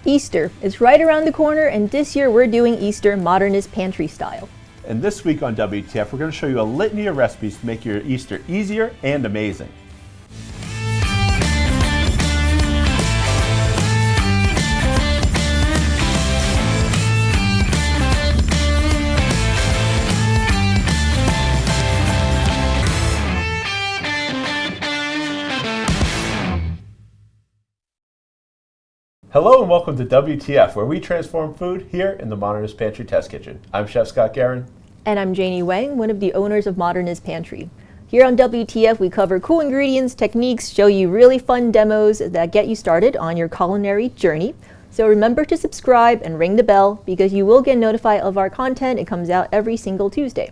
Easter is right around the corner, and this year we're doing Easter Modernist pantry style. And this week on WTF, we're going to show you a litany of recipes to make your Easter easier and amazing. Hello and welcome to WTF, where we transform food here in the Modernist Pantry Test Kitchen. I'm Chef Scott Guerin. And I'm Janie Wang, one of the owners of Modernist Pantry. Here on WTF, we cover cool ingredients, techniques, show you really fun demos that get you started on your culinary journey. So remember to subscribe and ring the bell because you will get notified of our content. It comes out every single Tuesday.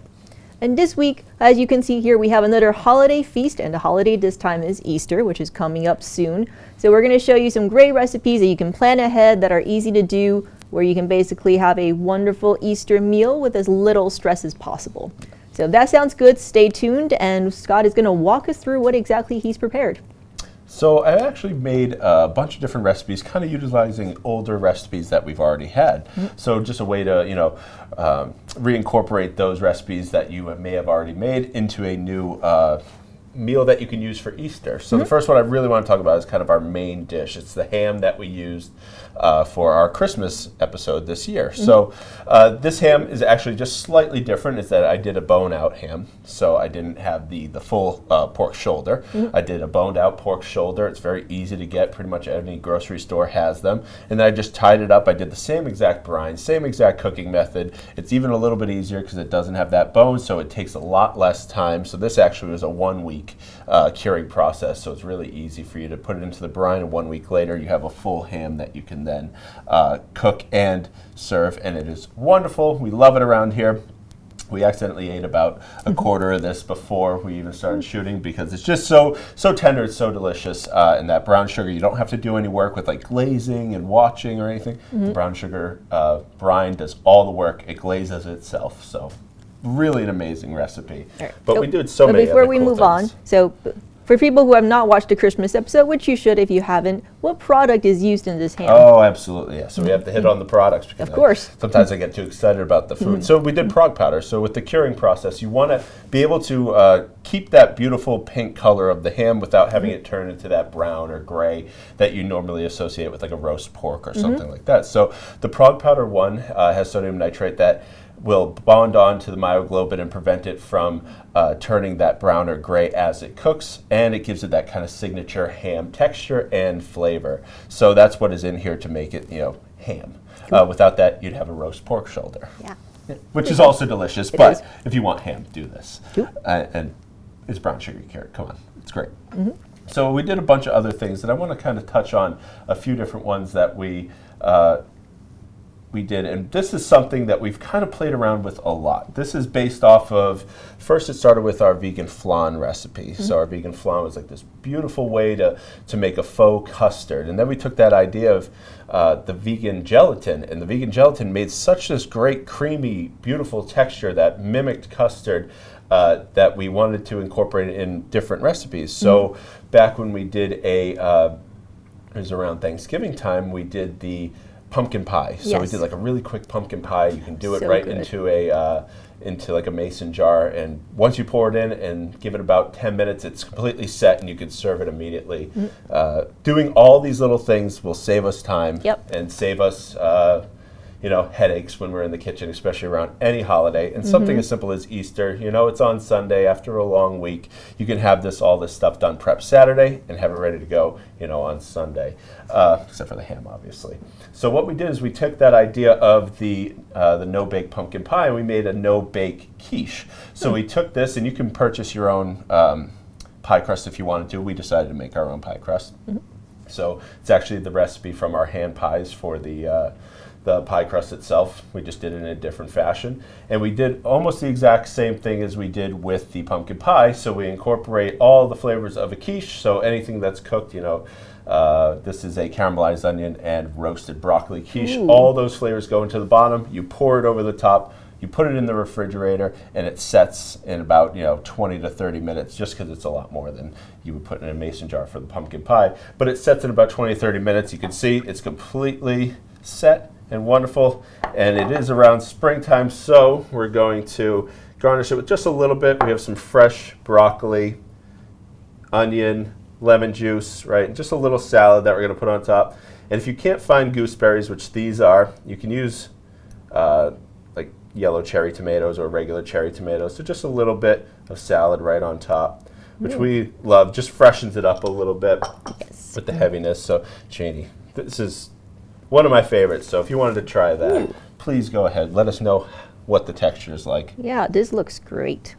And this week, as you can see here, we have another holiday feast, and the holiday this time is Easter, which is coming up soon. So we're going to show you some great recipes that you can plan ahead that are easy to do, where you can basically have a wonderful Easter meal with as little stress as possible. So if that sounds good, stay tuned, and Scott is going to walk us through what exactly he's prepared. So I actually made a bunch of different recipes, kind of utilizing older recipes that we've already had. So just a way to, reincorporate those recipes that you may have already made into a new meal that you can use for Easter. So the first one I really want to talk about is kind of our main dish. It's the ham that we used for our Christmas episode this year. So this ham is actually just slightly different. It's that I did a bone out ham, so I didn't have the full pork shoulder. I did a boned out pork shoulder. It's very easy to get. Pretty much any grocery store has them. And then I just tied it up. I did the same exact brine, same exact cooking method. It's even a little bit easier because it doesn't have that bone, so it takes a lot less time. So this actually was a 1 week curing process, so it's really easy for you to put it into the brine, and 1 week later you have a full ham that you can then cook and serve, and it is wonderful. We love it around here. We accidentally ate about a quarter of this before we even started shooting because it's just so tender, it's so delicious. And that brown sugar, you don't have to do any work with like glazing and watching or anything. The brown sugar brine does all the work. It glazes itself. So really an amazing recipe. Right. But we did so many before other we cool move things. on, so for people who have not watched the Christmas episode, which you should if you haven't, what product is used in this ham? Oh, absolutely, yeah. So we have to hit on the products. Because Of course. Sometimes I get too excited about the food. So we did Prague Powder. So with the curing process, you want to be able to keep that beautiful pink color of the ham without having it turn into that brown or gray that you normally associate with like a roast pork or something like that. So the Prague Powder one has sodium nitrate that will bond on to the myoglobin and prevent it from turning that brown or gray as it cooks, and it gives it that kind of signature ham texture and flavor. So that's what is in here to make it, ham. Without that, you'd have a roast pork shoulder. Yeah. Which is also delicious, but if you want ham, do this. And it's brown sugar carrot, come on, it's great. So we did a bunch of other things, and I want to kind of touch on a few different ones that we did, and this is something that we've kind of played around with a lot. This is based off of, first it started with our vegan flan recipe. So our vegan flan was like this beautiful way to make a faux custard. And then we took that idea of the vegan gelatin, and the vegan gelatin made such this great creamy, beautiful texture that mimicked custard that we wanted to incorporate it in different recipes. So back when we did it was around Thanksgiving time, we did the pumpkin pie. So we did like a really quick pumpkin pie. You can do it right into like a mason jar, and once you pour it in and give it about 10 minutes, it's completely set and you can serve it immediately. Doing all these little things will save us time and save us headaches when we're in the kitchen, especially around any holiday. And something as simple as Easter, it's on Sunday after a long week. You can have all this stuff done prep Saturday and have it ready to go, on Sunday, except for the ham, obviously. So what we did is we took that idea of the no-bake pumpkin pie and we made a no-bake quiche. So we took this, and you can purchase your own pie crust if you wanted to. We decided to make our own pie crust. So it's actually the recipe from our hand pies for the pie crust itself. We just did it in a different fashion. And we did almost the exact same thing as we did with the pumpkin pie. So we incorporate all the flavors of a quiche. So anything that's cooked, this is a caramelized onion and roasted broccoli quiche. All those flavors go into the bottom. You pour it over the top. You put it in the refrigerator, and it sets in about 20 to 30 minutes, just because it's a lot more than you would put in a mason jar for the pumpkin pie. But it sets in about 20 to 30 minutes. You can see it's completely set and wonderful, and it is around springtime, so we're going to garnish it with just a little bit. We have some fresh broccoli, onion, lemon juice, right? And just a little salad that we're going to put on top. And if you can't find gooseberries, which these are, you can use like yellow cherry tomatoes or regular cherry tomatoes. So just a little bit of salad right on top, which we love. Just freshens it up a little bit with the heaviness. So Janie, this is one of my favorites. So if you wanted to try that, please go ahead. Let us know what the texture is like. Yeah, this looks great.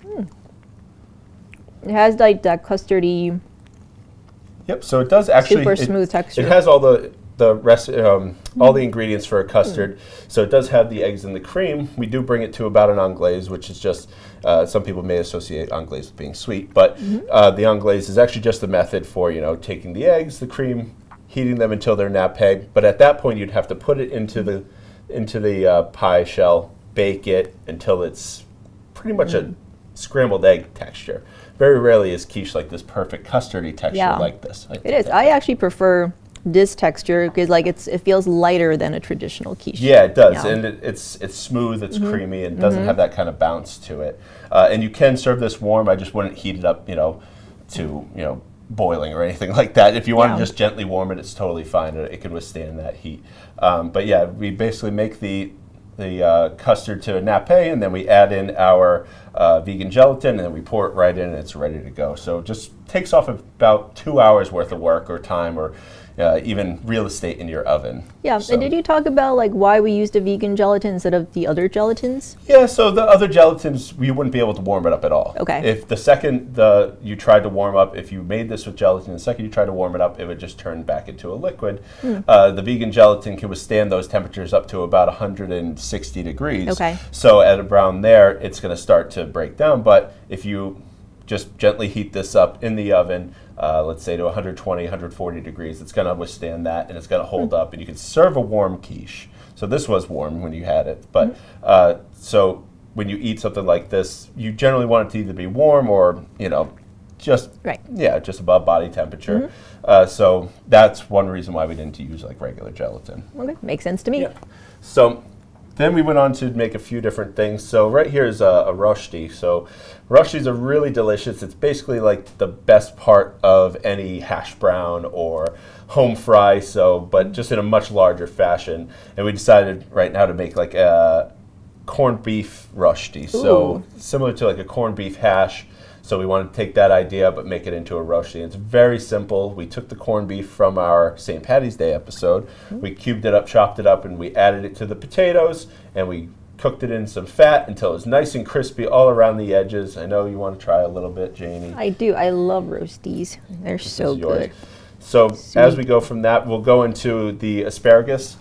It has like that custardy. Yep. So it does actually super smooth texture. It has all the all the ingredients for a custard. So it does have the eggs and the cream. We do bring it to about an anglaise, which is just some people may associate anglaise with being sweet, but the anglaise is actually just the method for taking the eggs, the cream, heating them until they're nappe. But at that point, you'd have to put it into the pie shell, bake it until it's pretty much a scrambled egg texture. Very rarely is quiche like this perfect custardy texture like this. It is. I actually prefer this texture because it feels lighter than a traditional quiche. Yeah, it does, and it's smooth, it's creamy, and doesn't have that kind of bounce to it. And you can serve this warm. I just wouldn't heat it up, to boiling or anything like that. If you want to just gently warm it, it's totally fine. It can withstand that heat. But yeah, we basically make the custard to a nappe, and then we add in our vegan gelatin, and then we pour it right in, and it's ready to go. So it just takes off about 2 hours worth of work or time, or even real estate in your oven. Yeah, and did you talk about why we used a vegan gelatin instead of the other gelatins? Yeah, so the other gelatins, we wouldn't be able to warm it up at all. Okay. If the second you tried to warm up, if you made this with gelatin, the second you tried to warm it up, it would just turn back into a liquid. The vegan gelatin can withstand those temperatures up to about 160 degrees. Okay. So at around there, it's going to start to break down. But if you just gently heat this up in the oven, let's say to 120, 140 degrees, it's going to withstand that, and it's going to hold up, and you can serve a warm quiche. So this was warm when you had it, but so when you eat something like this, you generally want it to either be warm or just just above body temperature. So that's one reason why we didn't use regular gelatin. Okay, makes sense to me. Yeah. So then we went on to make a few different things. So right here is a roshti. So roshtis are really delicious. It's basically the best part of any hash brown or home fry, but just in a much larger fashion. And we decided right now to make a corned beef roshti. So similar to a corned beef hash. So we wanted to take that idea but make it into a roshti. It's very simple. We took the corned beef from our St. Patty's Day episode. We cubed it up, chopped it up, and we added it to the potatoes, and we cooked it in some fat until it was nice and crispy all around the edges. I know you want to try a little bit, Janie. I do. I love roasties. They're so good. So as we go from that, we'll go into the asparagus.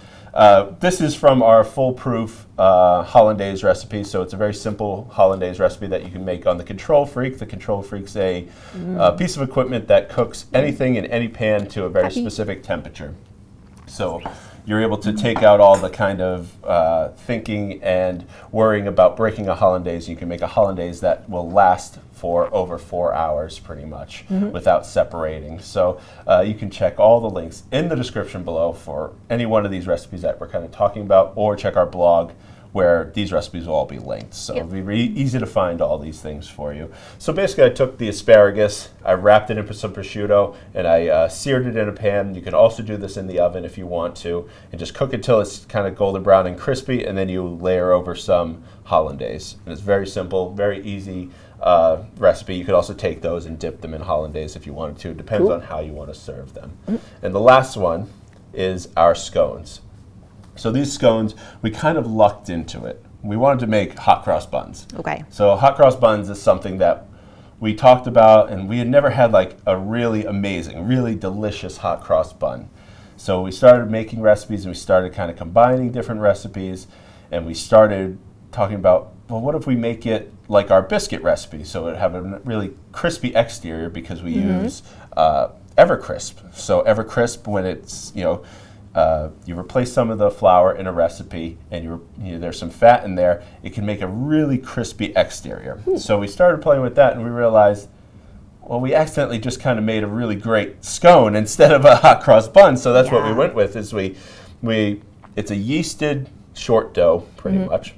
This is from our foolproof Hollandaise recipe, so it's a very simple Hollandaise recipe that you can make on the Control Freak. The Control Freak's a piece of equipment that cooks anything in any pan to a very specific temperature. So you're able to take out all the kind of thinking and worrying about breaking a Hollandaise. You can make a Hollandaise that will last for over 4 hours pretty much without separating. So you can check all the links in the description below for any one of these recipes that we're kind of talking about, or check our blog where these recipes will all be linked. So it'll be really easy to find all these things for you. So basically I took the asparagus, I wrapped it in some prosciutto, and I seared it in a pan. You can also do this in the oven if you want to, and just cook it till it's kind of golden brown and crispy, and then you layer over some Hollandaise. And it's very simple, very easy recipe. You could also take those and dip them in Hollandaise if you wanted to. It depends on how you want to serve them. And the last one is our scones. So these scones, we kind of lucked into it. We wanted to make hot cross buns. Okay. So hot cross buns is something that we talked about, and we had never had a really amazing, really delicious hot cross bun. So we started making recipes, and we started kind of combining different recipes, and we started talking about, well, what if we make it like our biscuit recipe? So it would have a really crispy exterior because we use EverCrisp. So EverCrisp, when it's, you replace some of the flour in a recipe, and there's some fat in there, it can make a really crispy exterior. So we started playing with that, and we realized, well, we accidentally just kind of made a really great scone instead of a hot cross bun. So that's what we went with. Is it's a yeasted short dough, pretty much,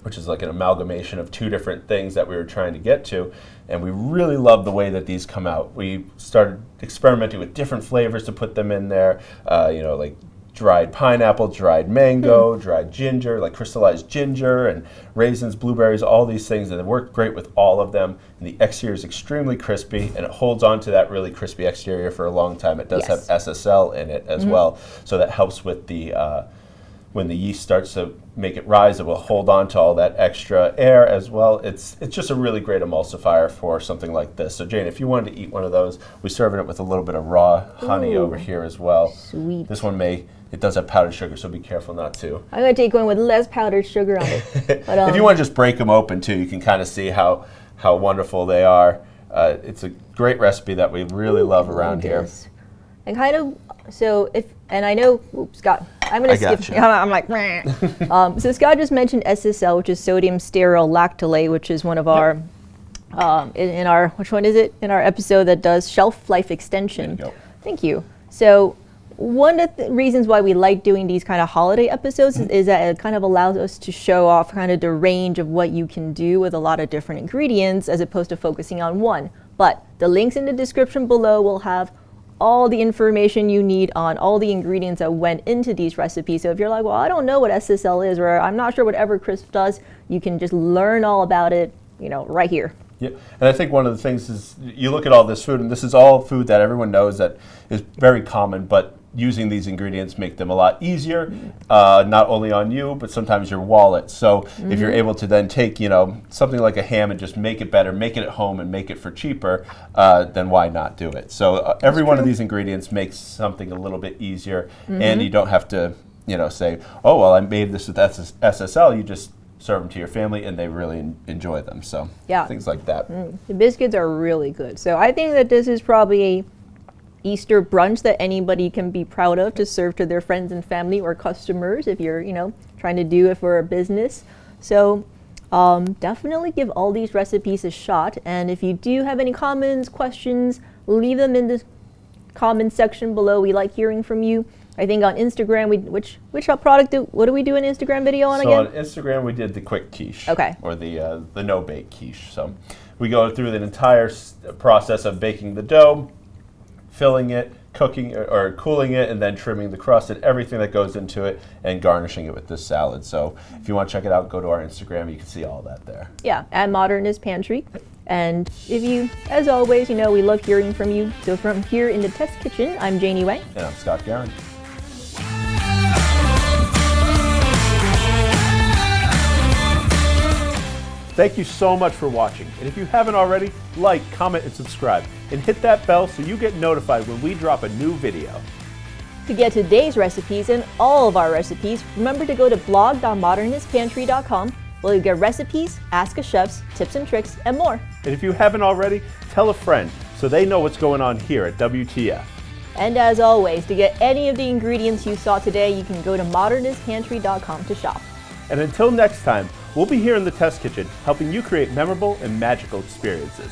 which is like an amalgamation of two different things that we were trying to get to. And we really love the way that these come out. We started experimenting with different flavors to put them in there, like dried pineapple, dried mango, dried ginger, like crystallized ginger, and raisins, blueberries, all these things. And it worked great with all of them. And the exterior is extremely crispy, and it holds on to that really crispy exterior for a long time. It does have SSL in it as well, so that helps with the when the yeast starts to make it rise, it will hold on to all that extra air as well. It's just a really great emulsifier for something like this. So Jane, if you wanted to eat one of those, we're serving it with a little bit of raw honey over here as well. Sweet. This one it does have powdered sugar, so be careful not to. I'm going to take one with less powdered sugar on it. But, if you want to just break them open too, you can kind of see how wonderful they are. It's a great recipe that we really love around here. And kind of, and I know, Scott, I'm going to skip. I'm like, so Scott just mentioned SSL, which is sodium stearoyl lactylate, which is one of our, in our, which one is it? In our episode that does shelf life extension. There you go. Thank you. So one of the reasons why we like doing these kind of holiday episodes is that it kind of allows us to show off kind of the range of what you can do with a lot of different ingredients as opposed to focusing on one. But the links in the description below will have all the information you need on all the ingredients that went into these recipes. So if you're like, well, I don't know what SSL is, or I'm not sure what EverCrisp does, you can just learn all about it, right here. Yeah, and I think one of the things is you look at all this food, and this is all food that everyone knows that is very common, but using these ingredients make them a lot easier, not only on you, but sometimes your wallet. So if you're able to then take, something like a ham and just make it better, make it at home and make it for cheaper, then why not do it? So every one of these ingredients makes something a little bit easier, and you don't have to, say, oh, well, I made this with SSL. You just serve them to your family, and they really enjoy them. So things like that. The biscuits are really good. So I think that this is probably a Easter brunch that anybody can be proud of to serve to their friends and family or customers if you're, trying to do it for a business. So definitely give all these recipes a shot. And if you do have any comments, questions, leave them in the comment section below. We like hearing from you. I think on Instagram, which what do we do an Instagram video on again? So on Instagram, we did the quick quiche. Okay. Or the no-bake quiche. So we go through the entire process of baking the dough, filling it, cooking or cooling it, and then trimming the crust and everything that goes into it, and garnishing it with this salad. So if you want to check it out, go to our Instagram. You can see all that there. Yeah, at Modernist Pantry. And if you, as always, we love hearing from you. So from here in the test kitchen, I'm Janie Wang. And I'm Scott Guerin. Thank you so much for watching, and if you haven't already, like, comment, and subscribe, and hit that bell so you get notified when we drop a new video. To get today's recipes and all of our recipes, remember to go to blog.modernistpantry.com where you'll get recipes, ask a chefs, tips and tricks, and more. And if you haven't already, tell a friend so they know what's going on here at WTF. And as always, to get any of the ingredients you saw today, you can go to modernistpantry.com to shop. And until next time, we'll be here in the test kitchen helping you create memorable and magical experiences.